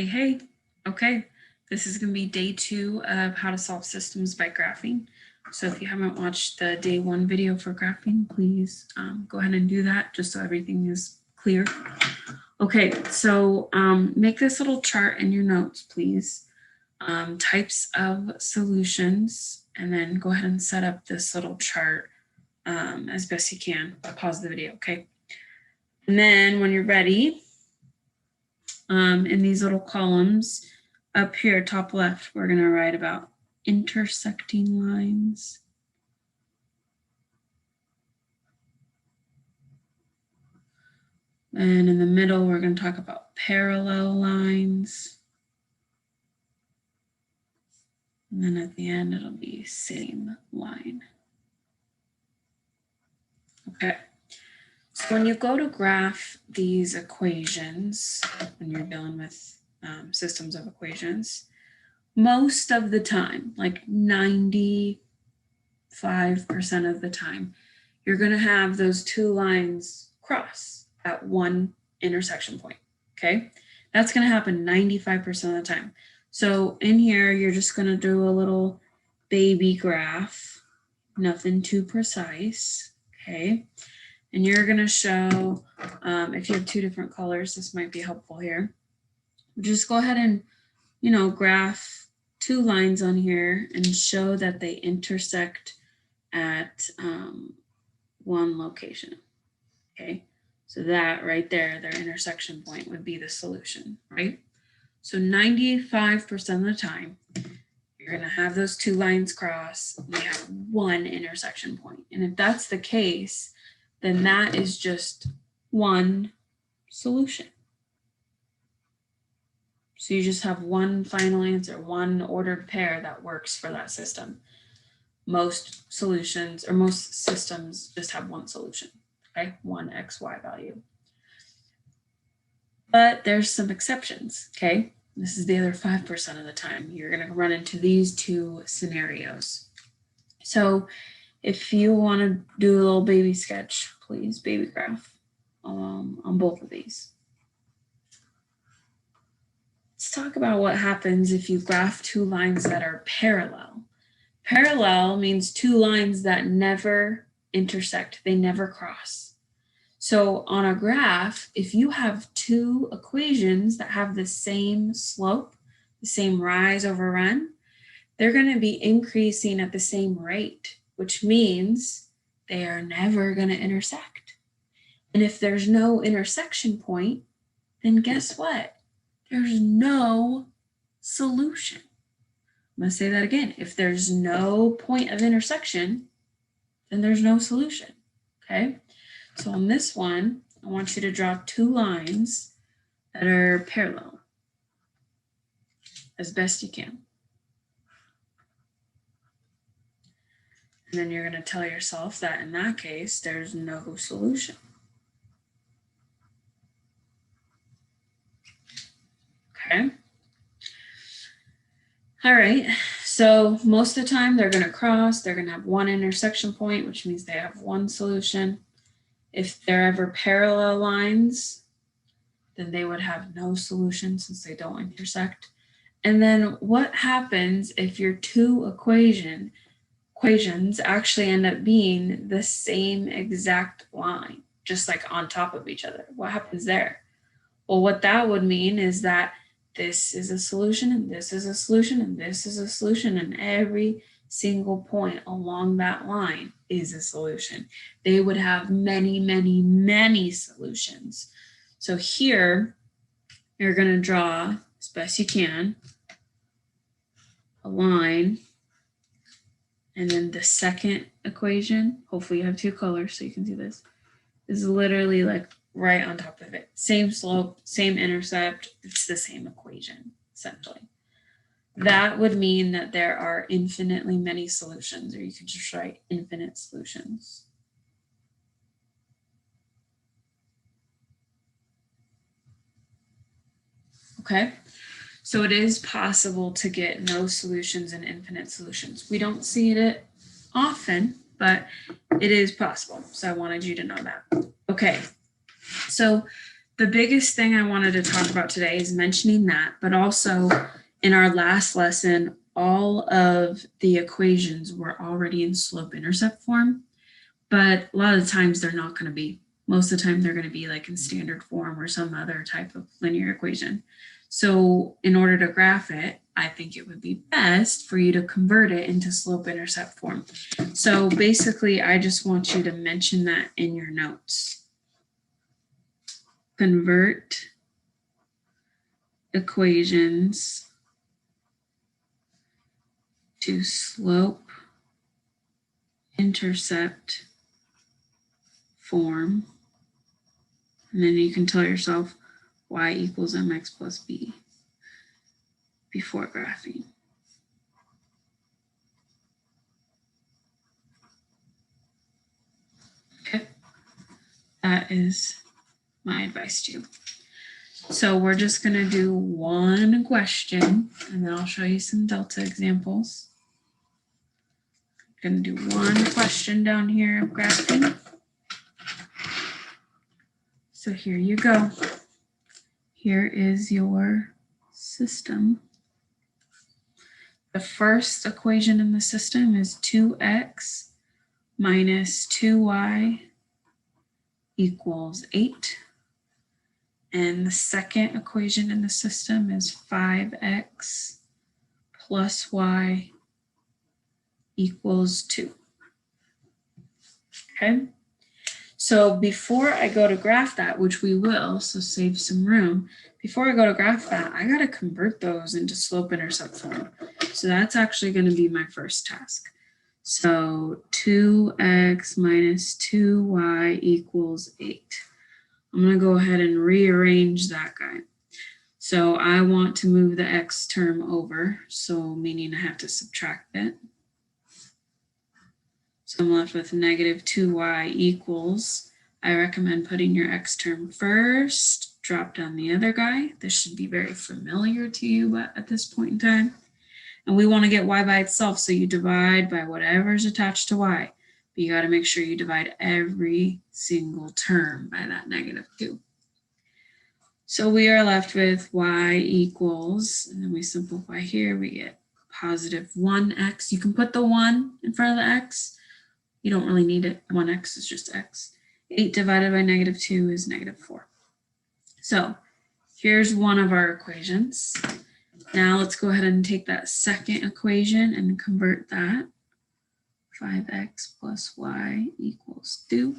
Hey. Okay, this is going to be day 2 of how to solve systems by graphing. So if you haven't watched the day 1 video for graphing, please go ahead and do that just so everything is clear. Okay, so make this little chart in your notes, please. Types of solutions, and then go ahead and set up this little chart as best you can. Pause the video, okay? And then when you're ready, in these little columns up here, top left, we're going to write about intersecting lines. And in the middle, we're going to talk about parallel lines. And then at the end, it'll be same line. Okay. So when you go to graph these equations, when you're dealing with systems of equations, most of the time, like 95% of the time, you're going to have those two lines cross at one intersection point. Okay, that's going to happen 95% of the time. So in here, you're just going to do a little baby graph, nothing too precise. Okay, and you're going to show, if you have two different colors, this might be helpful here. Just go ahead and, graph two lines on here and show that they intersect at one location. Okay, so that right there, their intersection point would be the solution, right? So 95% of the time, you're going to have those two lines cross, and they have one intersection point. And if that's the case, then that is just one solution. So you just have one final answer, one ordered pair that works for that system. Most solutions or most systems just have one solution, okay? One XY value. But there's some exceptions, okay? This is the other 5% of the time. You're going to run into these two scenarios. So if you want to do a little baby sketch, please, baby graph on both of these. Let's talk about what happens if you graph two lines that are parallel. Parallel means two lines that never intersect, they never cross. So on a graph, if you have two equations that have the same slope, the same rise over run, they're going to be increasing at the same rate, which means they are never going to intersect. And if there's no intersection point, then guess what? There's no solution. I'm going to say that again. If there's no point of intersection, then there's no solution. Okay. So on this one, I want you to draw two lines that are parallel as best you can. And then you're going to tell yourself that in that case, there's no solution. Okay. All right. So most of the time they're going to cross, they're going to have one intersection point, which means they have one solution. If they're ever parallel lines, then they would have no solution since they don't intersect. And then what happens if your two equations actually end up being the same exact line, just like on top of each other? What happens there? Well, what that would mean is that this is a solution, and this is a solution, and this is a solution, and every single point along that line is a solution. They would have many, many, many solutions. So here, you're going to draw, as best you can, a line, and then the second equation, hopefully you have two colors so you can see this, is literally like right on top of it. Same slope, same intercept, it's the same equation, essentially. That would mean that there are infinitely many solutions, or you could just write infinite solutions. Okay, so it is possible to get no solutions and infinite solutions. We don't see it often, but it is possible. So I wanted you to know that. Okay, so the biggest thing I wanted to talk about today is mentioning that, but also in our last lesson, all of the equations were already in slope-intercept form, but a lot of the times they're not going to be. Most of the time they're going to be like in standard form or some other type of linear equation. So in order to graph it, I think it would be best for you to convert it into slope-intercept form. So basically, I just want you to mention that in your notes. Convert equations to slope-intercept form. And then you can tell yourself y equals mx plus b before graphing. Okay, that is my advice to you. So we're just going to do one question, and then I'll show you some delta examples. I'm going to do one question down here of graphing. So here you go. Here is your system. The first equation in the system is 2x minus 2y equals 8. And the second equation in the system is 5x plus y equals 2. Okay. So before I go to graph that, which we will, so save some room, before I go to graph that, I got to convert those into slope-intercept form. So that's actually going to be my first task. So 2x minus 2y equals 8. I'm going to go ahead and rearrange that guy. So I want to move the x term over, so meaning I have to subtract it. So I'm left with negative 2y equals, I recommend putting your x term first, drop down the other guy. This should be very familiar to you at this point in time. And we want to get y by itself, so you divide by whatever's attached to y. But you got to make sure you divide every single term by that negative 2. So we are left with y equals, and then we simplify here, we get positive 1x. You can put the 1 in front of the x. You don't really need it. 1x is just x. 8 divided by negative 2 is negative 4. So here's one of our equations. Now let's go ahead and take that second equation and convert that. 5x plus y equals 2.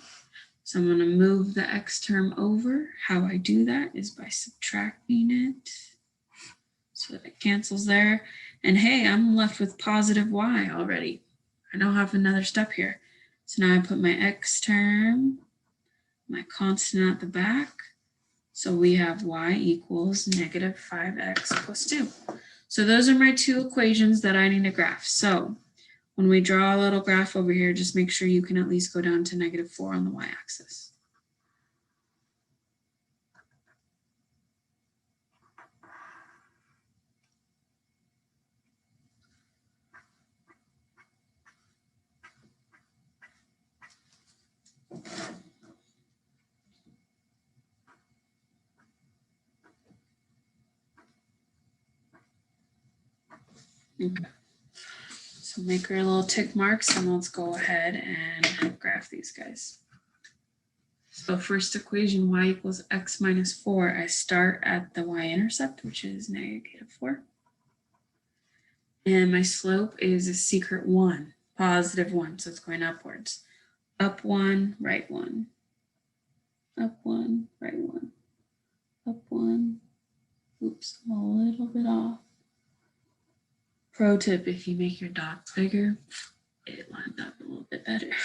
So I'm going to move the x term over. How I do that is by subtracting it so that it cancels there. And hey, I'm left with positive y already. I don't have another step here. So now I put my x term, my constant at the back. So we have y equals negative 5x plus 2. So those are my two equations that I need to graph. So when we draw a little graph over here, just make sure you can at least go down to negative 4 on the y-axis. Okay. So make your little tick marks and let's go ahead and graph these guys. So first equation, y equals x minus 4. I start at the y-intercept, which is negative 4. And my slope is a secret 1, positive 1. So it's going upwards. Up 1, right 1. Up 1, right 1. Up 1. Oops, I'm a little bit off. Pro tip, if you make your dots bigger, it lines up a little bit better.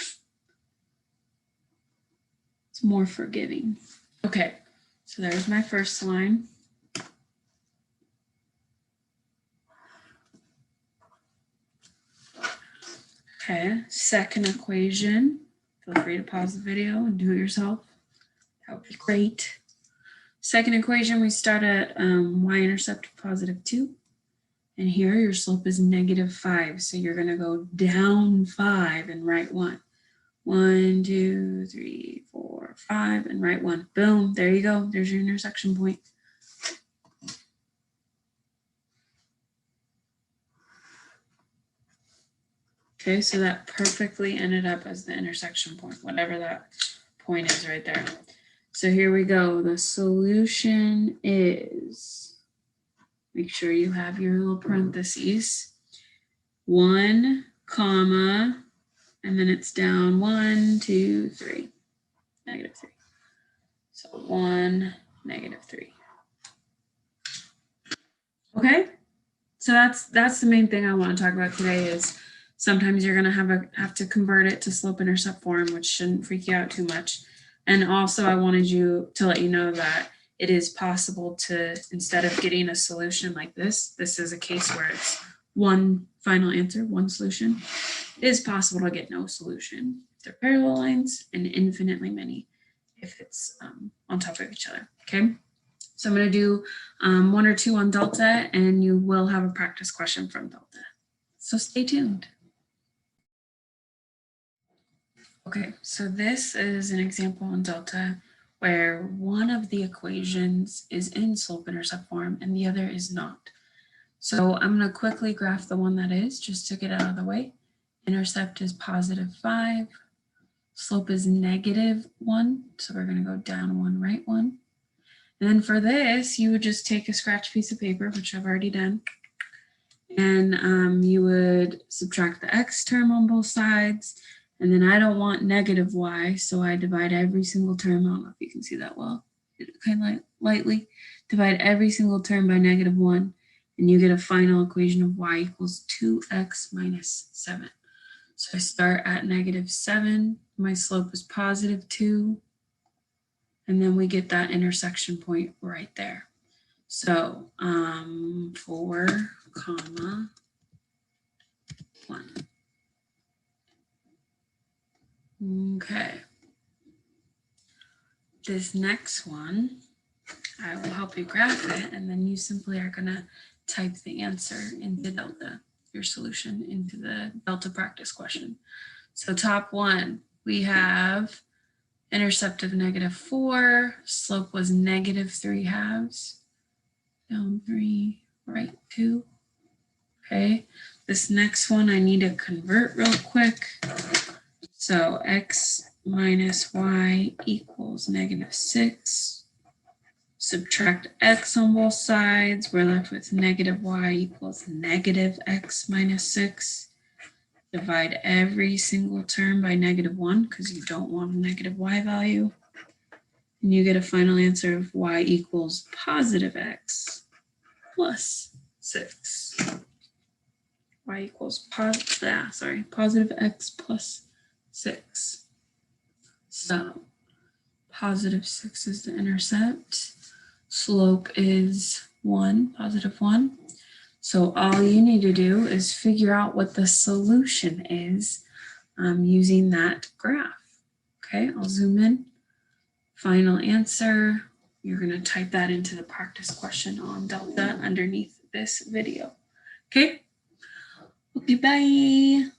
It's more forgiving. Okay, so there's my first line. Okay, second equation. Feel free to pause the video and do it yourself. That would be great. Second equation, we start at y-intercept of positive 2. And here your slope is negative 5. So you're going to go down 5 and right 1. 1, 2, 3, 4, 5 and right 1. Boom, there you go. There's your intersection point. Okay, so that perfectly ended up as the intersection point, whatever that point is right there. So here we go. The solution is, make sure you have your little parentheses, 1, comma, and then it's down 1, 2, 3, -3. So 1, -3. Okay, so that's the main thing I want to talk about today is sometimes you're going to have to convert it to slope intercept form, which shouldn't freak you out too much. And also I wanted you to let you know that it is possible to, instead of getting a solution like this is a case where it's one final answer, one solution. It is possible to get no solution if they're parallel lines, and infinitely many if it's on top of each other. Okay, so I'm going to do 1 or 2 on delta, and you will have a practice question from delta. So stay tuned. Okay, so this is an example on delta where one of the equations is in slope intercept form and the other is not. So I'm going to quickly graph the one that is, just to get out of the way. Intercept is +5. Slope is -1. So we're going to go down 1, right 1. And then for this, you would just take a scratch piece of paper, which I've already done. And you would subtract the x term on both sides. And then I don't want -y, so I divide every single term. I don't know if you can see that well. Kind of lightly. Divide every single term by -1. And you get a final equation of y equals 2x minus 7. So I start at -7. My slope is +2. And then we get that intersection point right there. So 4, comma 1. Okay. This next one, I will help you graph it, and then you simply are going to type the answer into delta, your solution into the delta practice question. So top one, we have intercept of -4, slope was -3/2, down 3, right 2. Okay, this next one I need to convert real quick. So x minus y equals -6. Subtract x on both sides. We're left with -y equals -x minus 6. Divide every single term by -1 because you don't want a -y value. And you get a final answer of y equals +x plus 6. Y equals +x plus 6. So +6 is the intercept. Slope is 1, +1. So all you need to do is figure out what the solution is using that graph. Okay, I'll zoom in. Final answer. You're going to type that into the practice question on delta underneath this video. Okay. Okay, bye.